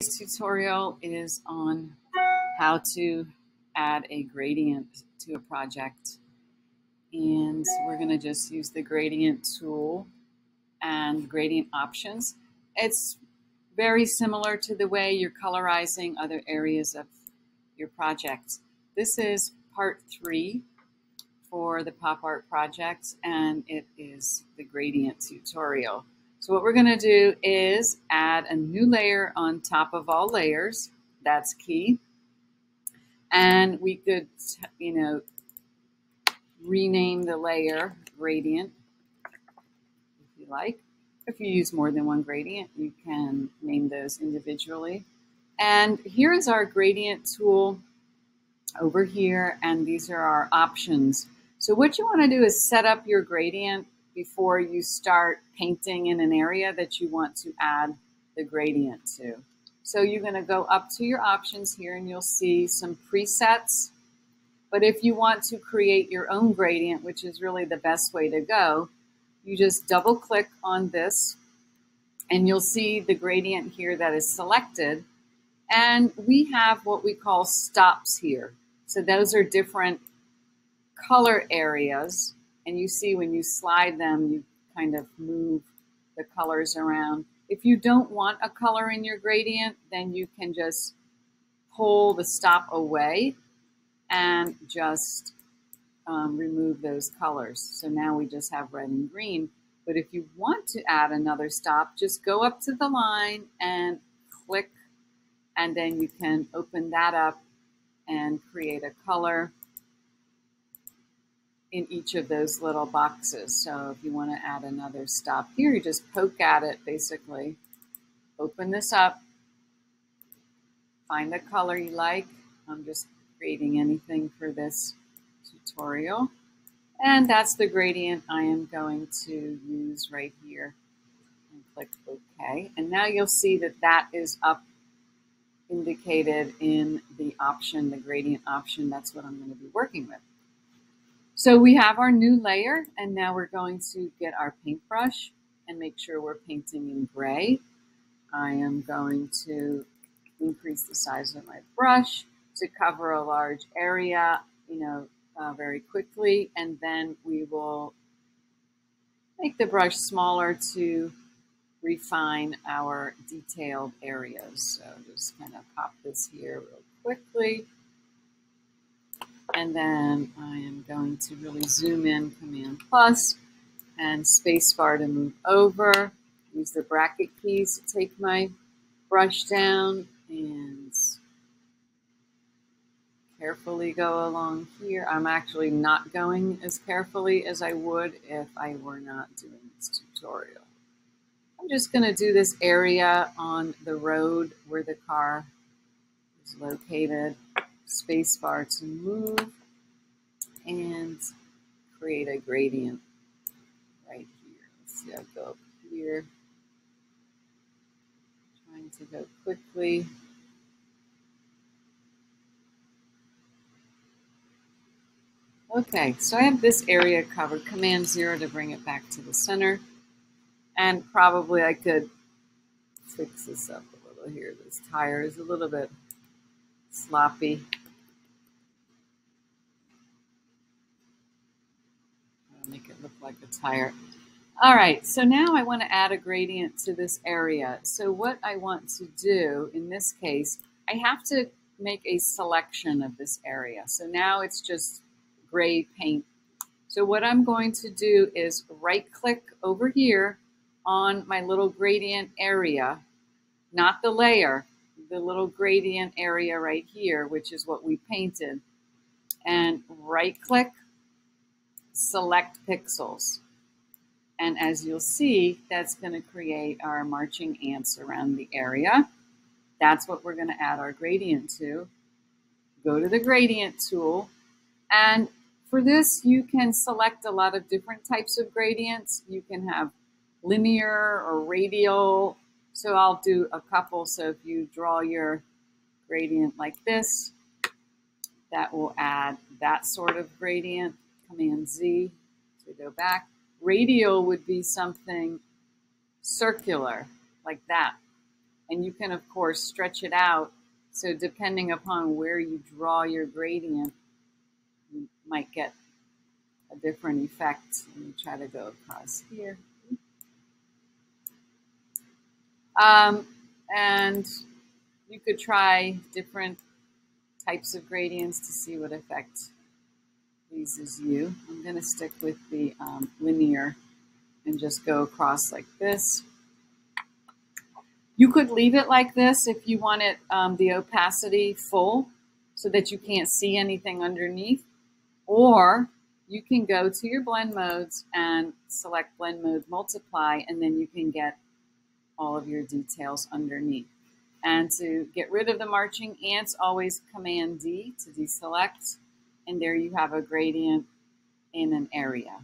This tutorial is on how to add a gradient to a project, and we're going to just use the gradient tool and gradient options. It's very similar to the way you're colorizing other areas of your project. This is part 3 for the pop art project, and it is the gradient tutorial. So what we're going to do is add a new layer on top of all layers. That's key. And we could, rename the layer gradient if you like. If you use more than one gradient, you can name those individually. And here is our gradient tool over here, and these are our options. So what you want to do is set up your gradient before you start painting in an area that you want to add the gradient to. So you're going to go up to your options here and you'll see some presets. But if you want to create your own gradient, which is really the best way to go, you just double click on this and you'll see the gradient here that is selected. And we have what we call stops here. So those are different color areas. And you see when you slide them, you kind of move the colors around. If you don't want a color in your gradient, then you can just pull the stop away and just remove those colors. So now we just have red and green. But if you want to add another stop, just go up to the line and click, and then you can open that up and create a color in each of those little boxes. So if you want to add another stop here, you just poke at it basically. Open this up, find the color you like. I'm just creating anything for this tutorial. And that's the gradient I am going to use right here. And click OK. And now you'll see that that is up indicated in the option, the gradient option. That's what I'm going to be working with. So we have our new layer, and now we're going to get our paintbrush and make sure we're painting in gray. I am going to increase the size of my brush to cover a large area, very quickly, and then we will make the brush smaller to refine our detailed areas. So just kind of pop this here real quickly. And then I am going to really zoom in, Command plus and spacebar to move over. Use the bracket keys to take my brush down and carefully go along here. I'm actually not going as carefully as I would if I were not doing this tutorial. I'm just going to do this area on the road where the car is located. Spacebar to move and create a gradient right here. Let's see, I'll go up here. Trying to go quickly. Okay, so I have this area covered. Command 0 to bring it back to the center. And probably I could fix this up a little here. This tire is a little bit sloppy. I'll make it look like a tire. All right, so now I want to add a gradient to this area. So what I want to do in this case, I have to make a selection of this area. So now it's just gray paint. So what I'm going to do is right click over here on my little gradient area, not the layer, the little gradient area right here, which is what we painted, and right click, select pixels. And as you'll see, that's going to create our marching ants around the area. That's what we're going to add our gradient to. Go to the gradient tool, and for this you can select a lot of different types of gradients. You can have linear or radial. So I'll do a couple. So if you draw your gradient like this, that will add that sort of gradient. Command Z to go back. Radial would be something circular like that. And you can, of course, stretch it out. So depending upon where you draw your gradient, you might get a different effect. Let me try to go across here. And you could try different types of gradients to see what effect pleases you. I'm going to stick with the linear and just go across like this. You could leave it like this if you want it the opacity full so that you can't see anything underneath. Or you can go to your blend modes and select blend mode multiply, and then you can get all of your details underneath. And to get rid of the marching ants, always Command D to deselect. And there you have a gradient in an area.